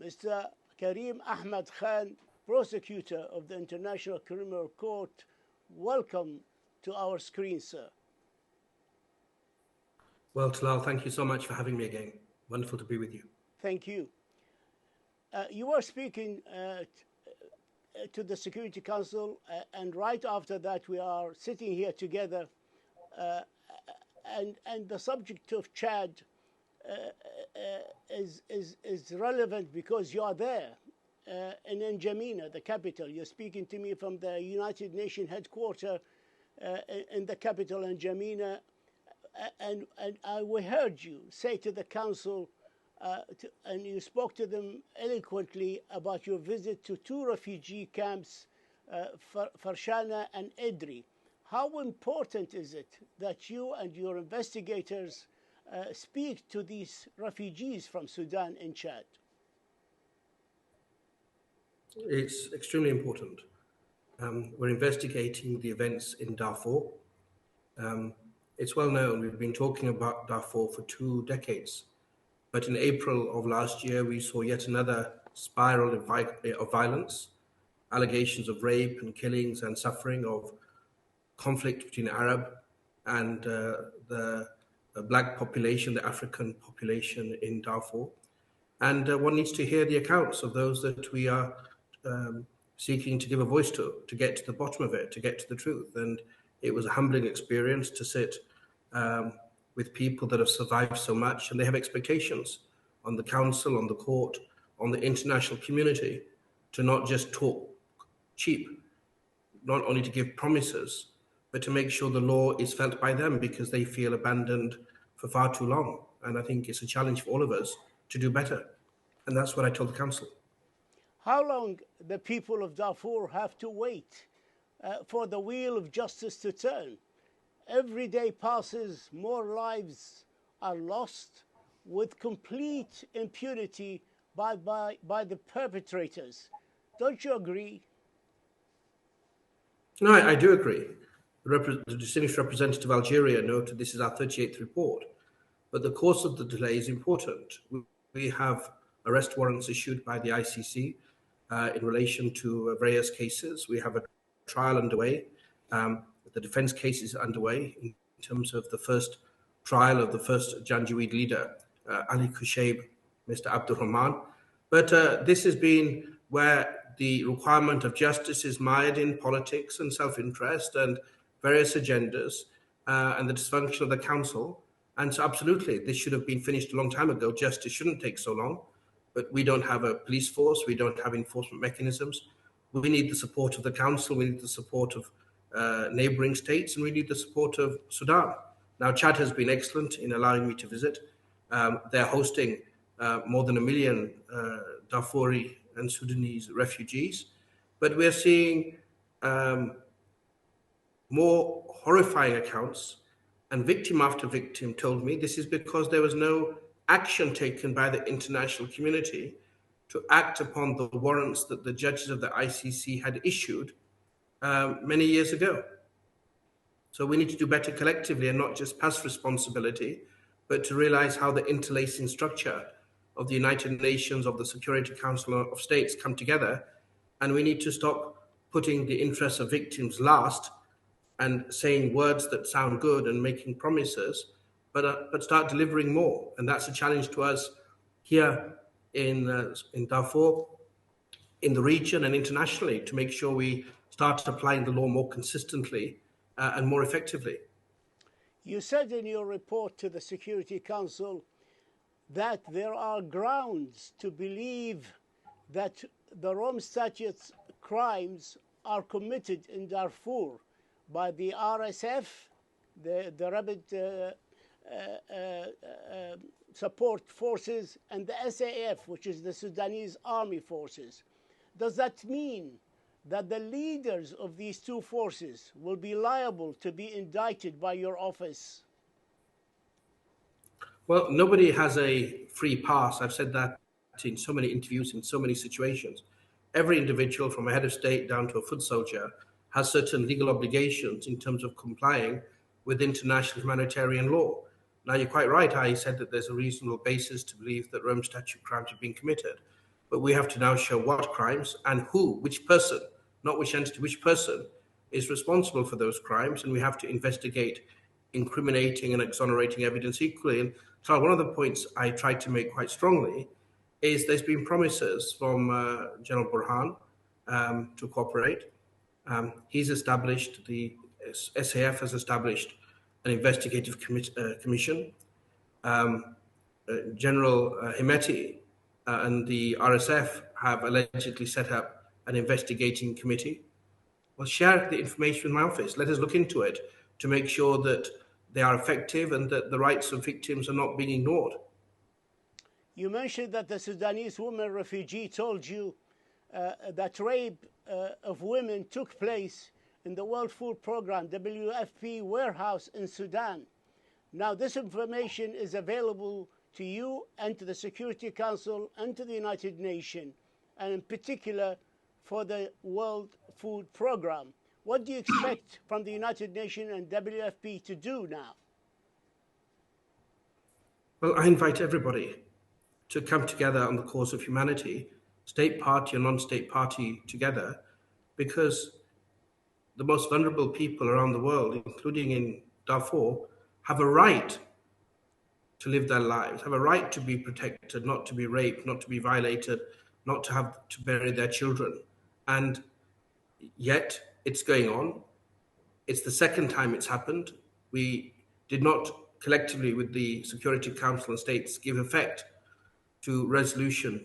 Mr. Karim Ahmed Khan, Prosecutor of the International Criminal Court, welcome to our screen, sir. Well, Talal, thank you so much for having me again. Wonderful to be with you. Thank you. You were speaking to the Security Council, and right after that, we are sitting here together, and the subject of Chad is relevant because you are there in N'Djamena, the capital. You're speaking to me from the United Nations headquarters in the capital, N'Djamena, and we heard you say to the council, and you spoke to them eloquently about your visit to two refugee camps, Farshana and Idri. How important is it that you and your investigators speak to these refugees from Sudan and Chad? It's extremely important. We're investigating the events in Darfur. It's well known, we've been talking about Darfur for 2 decades. But in April of last year, we saw yet another spiral of violence, allegations of rape and killings and suffering, of conflict between Arab and the black population, the African population in Darfur. And one needs to hear the accounts of those that we are seeking to give a voice to get to the bottom of it, to get to the truth. And it was a humbling experience to sit with people that have survived so much, and they have expectations on the council, on the court, on the international community to not just talk cheap, not only to give promises, but to make sure the law is felt by them, because they feel abandoned for far too long. And I think it's a challenge for all of us to do better. And that's what I told the council. How long the people of Darfur have to wait for the wheel of justice to turn? Every day passes, more lives are lost with complete impunity by the perpetrators. Don't you agree? No, I do agree. The distinguished representative of Algeria noted this is our 38th report, but the course of the delay is important. We have arrest warrants issued by the ICC in relation to various cases. We have a trial underway. The defense case is underway in terms of the first trial of the first Janjaweed leader, Ali Kushaib, Mr. Abdurrahman. But this has been where the requirement of justice is mired in politics and self-interest and various agendas and the dysfunction of the council. And so absolutely, this should have been finished a long time ago. Justice shouldn't take so long. But we don't have a police force. We don't have enforcement mechanisms. We need the support of the council. We need the support of neighboring states, and we need the support of Sudan. Now, Chad has been excellent in allowing me to visit. They're hosting more than 1 million Darfuri and Sudanese refugees. But we're seeing more horrifying accounts, and victim after victim told me this is because there was no action taken by the international community to act upon the warrants that the judges of the ICC had issued many years ago. So we need to do better collectively and not just pass responsibility, but to realize how the interlacing structure of the United Nations, of the Security Council of States come together. And we need to stop putting the interests of victims last and saying words that sound good and making promises, but start delivering more. And that's a challenge to us here in Darfur, in the region and internationally, to make sure we start applying the law more consistently and more effectively. You said in your report to the Security Council that there are grounds to believe that the Rome Statute's crimes are committed in Darfur by the RSF, the Rapid Support Forces, and the SAF, which is the Sudanese Army Forces. Does that mean that the leaders of these two forces will be liable to be indicted by your office? Well, nobody has a free pass. I've said that in so many interviews, in so many situations. Every individual, from a head of state down to a foot soldier, has certain legal obligations in terms of complying with international humanitarian law. Now, you're quite right. I said that there's a reasonable basis to believe that Rome Statute crimes are being committed. but we have to now show what crimes and who, which person, not which entity, which person is responsible for those crimes, and we have to investigate incriminating and exonerating evidence equally. And so one of the points I tried to make quite strongly is there's been promises from General Burhan to cooperate. He's established, the SAF has established an investigative commission. General Himeti and the RSF have allegedly set up an investigating committee. Well, share the information with my office. Let us look into it to make sure that they are effective and that the rights of victims are not being ignored. You mentioned that the Sudanese woman refugee told you that rape of women took place in the World Food Programme, WFP warehouse in Sudan. Now, this information is available to you and to the Security Council and to the United Nations, and in particular for the World Food Programme. What do you expect from the United Nations and WFP to do now? Well, I invite everybody to come together on the cause of humanity, state party and non-state party together, because the most vulnerable people around the world, including in Darfur, have a right to live their lives, have a right to be protected, not to be raped, not to be violated, not to have to bury their children. And yet it's going on. It's the second time it's happened. We did not collectively with the Security Council and states give effect to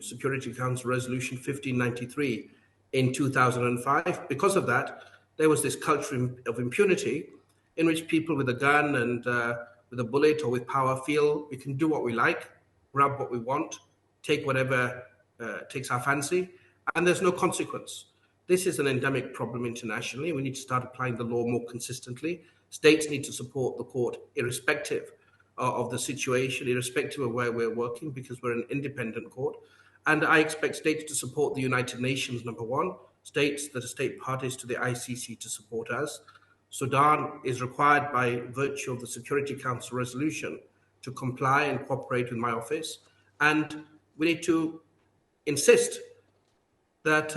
Security Council Resolution 1593 in 2005. Because of that, there was this culture of impunity in which people with a gun and with a bullet or with power feel we can do what we like, grab what we want, take whatever takes our fancy, and there's no consequence. This is an endemic problem internationally. We need to start applying the law more consistently. States need to support the court irrespective of the situation, irrespective of where we're working, because we're an independent court. And I expect states to support the United Nations, number one, states that are state parties to the ICC to support us. Sudan is required by virtue of the Security Council resolution to comply and cooperate with my office. And we need to insist that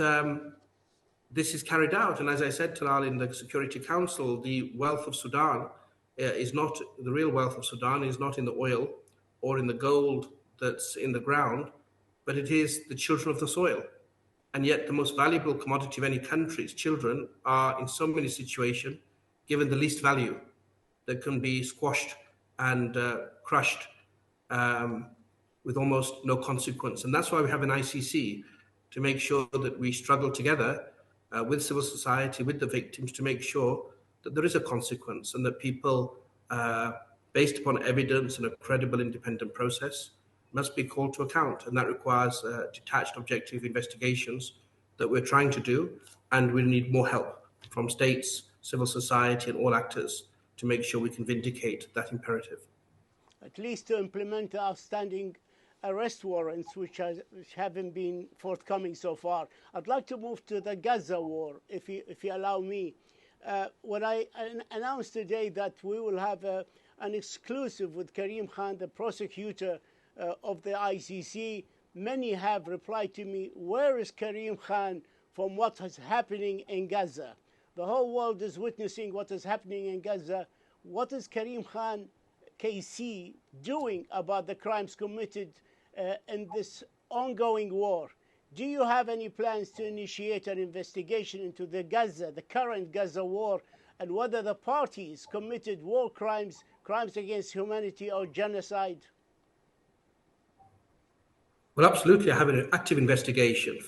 this is carried out. And as I said, Talal, in the Security Council, the wealth of Sudan is not, the real wealth of Sudan is not in the oil or in the gold that's in the ground, but it is the children of the soil. And yet the most valuable commodity of any country's children are in so many situations given the least value that can be squashed and crushed with almost no consequence. And that's why we have an ICC, to make sure that we struggle together with civil society, with the victims, to make sure that there is a consequence and that people, based upon evidence and a credible independent process, must be called to account. And that requires detached, objective investigations that we're trying to do. And we need more help from states, civil society, and all actors to make sure we can vindicate that imperative. At least to implement the outstanding arrest warrants, which haven't been forthcoming so far. I'd like to move to the Gaza war, if you allow me. When I announced today that we will have an exclusive with Karim Khan, the prosecutor of the ICC, many have replied to me, where is Karim Khan from what is happening in Gaza? The whole world is witnessing what is happening in Gaza. What is Karim Khan, KC, doing about the crimes committed in this ongoing war? Do you have any plans to initiate an investigation into the current Gaza war, and whether the parties committed war crimes, crimes against humanity, or genocide? Well, absolutely. I have an active investigation.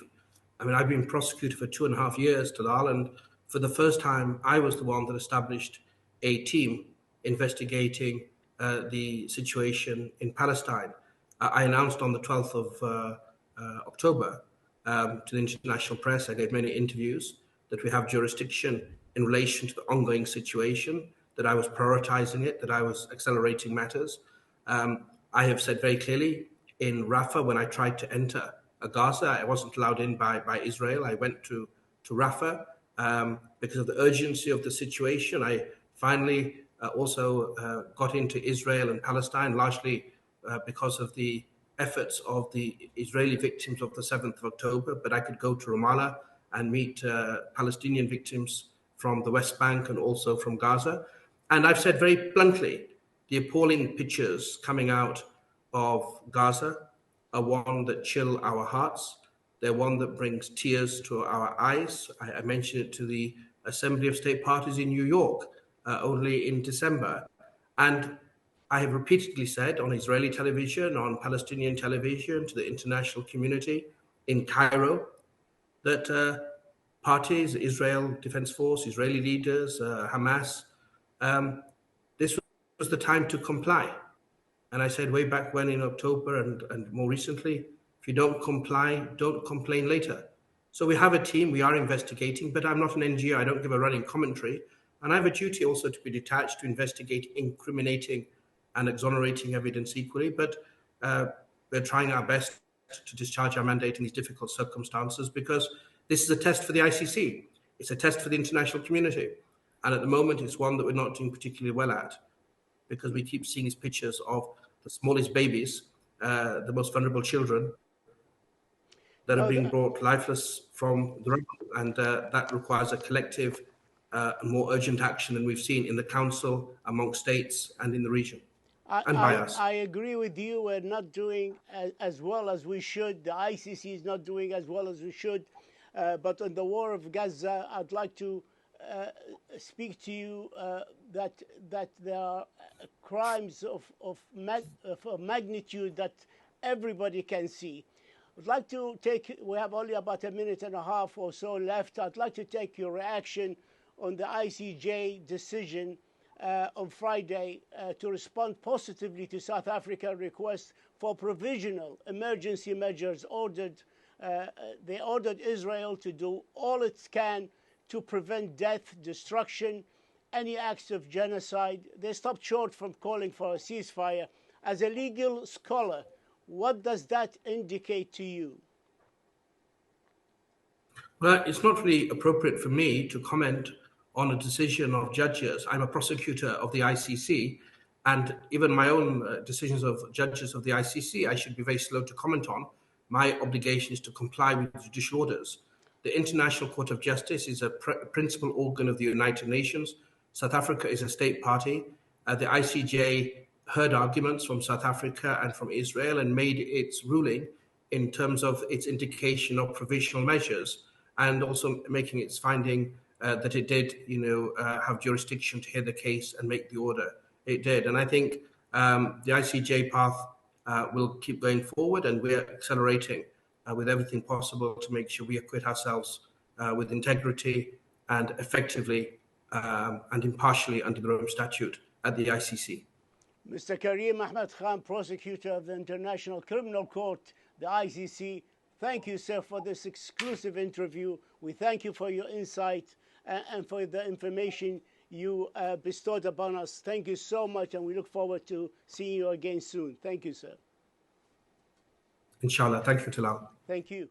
I mean, I've been prosecutor for 2.5 years, Talal, and for the first time, I was the one that established a team investigating the situation in Palestine. I announced on the 12th of October to the international press, I gave many interviews, that we have jurisdiction in relation to the ongoing situation, that I was prioritizing it, that I was accelerating matters. I have said very clearly in Rafah, when I tried to enter Gaza, I wasn't allowed in by Israel. I went to Rafah because of the urgency of the situation. I finally also got into Israel and Palestine, largely because of the efforts of the Israeli victims of the 7th of October, but I could go to Ramallah and meet Palestinian victims from the West Bank and also from Gaza. And I've said very bluntly, the appalling pictures coming out of Gaza are one that chill our hearts. They're one that brings tears to our eyes. I mentioned it to the Assembly of State Parties in New York only in December. And I have repeatedly said on Israeli television, on Palestinian television, to the international community in Cairo, that parties, Israel Defense Force, Israeli leaders, Hamas, this was the time to comply. And I said way back when in October and more recently, if you don't comply, don't complain later. So we have a team, we are investigating, but I'm not an NGO, I don't give a running commentary. And I have a duty also to be detached to investigate incriminating and exonerating evidence equally. But we're trying our best to discharge our mandate in these difficult circumstances, because this is a test for the ICC. It's a test for the international community. And at the moment, it's one that we're not doing particularly well at, because we keep seeing these pictures of the smallest babies, the most vulnerable children, that are being brought lifeless from the rubble. And that requires a collective, more urgent action than we've seen in the Council, among states, and in the region, and by us. I agree with you. We're not doing as well as we should. The ICC is not doing as well as we should. But on the war of Gaza, I'd like to speak to you that there are crimes of magnitude that everybody can see. I'd like to take, we have only about a minute and a half or so left. I'd like to take your reaction on the ICJ decision on Friday to respond positively to South Africa's request for provisional emergency measures. They ordered Israel to do all it can to prevent death, destruction, any acts of genocide. They stopped short from calling for a ceasefire. As a legal scholar, what does that indicate to you? Well, it's not really appropriate for me to comment on a decision of judges. I'm a prosecutor of the ICC, and even my own decisions of judges of the ICC, I should be very slow to comment on. My obligation is to comply with judicial orders. The International Court of Justice is a principal organ of the United Nations. South Africa is a state party. The ICJ heard arguments from South Africa and from Israel and made its ruling in terms of its indication of provisional measures, and also making its finding that it did, have jurisdiction to hear the case and make the order. It did. And I think the ICJ path will keep going forward, and we're accelerating with everything possible to make sure we acquit ourselves with integrity and effectively and impartially under the Rome Statute at the ICC. Mr. Karim Ahmed Khan, Prosecutor of the International Criminal Court, the ICC, thank you, sir, for this exclusive interview. We thank you for your insight and for the information you bestowed upon us. Thank you so much, and we look forward to seeing you again soon. Thank you, sir. Inshallah. Thank you, Talal. Thank you.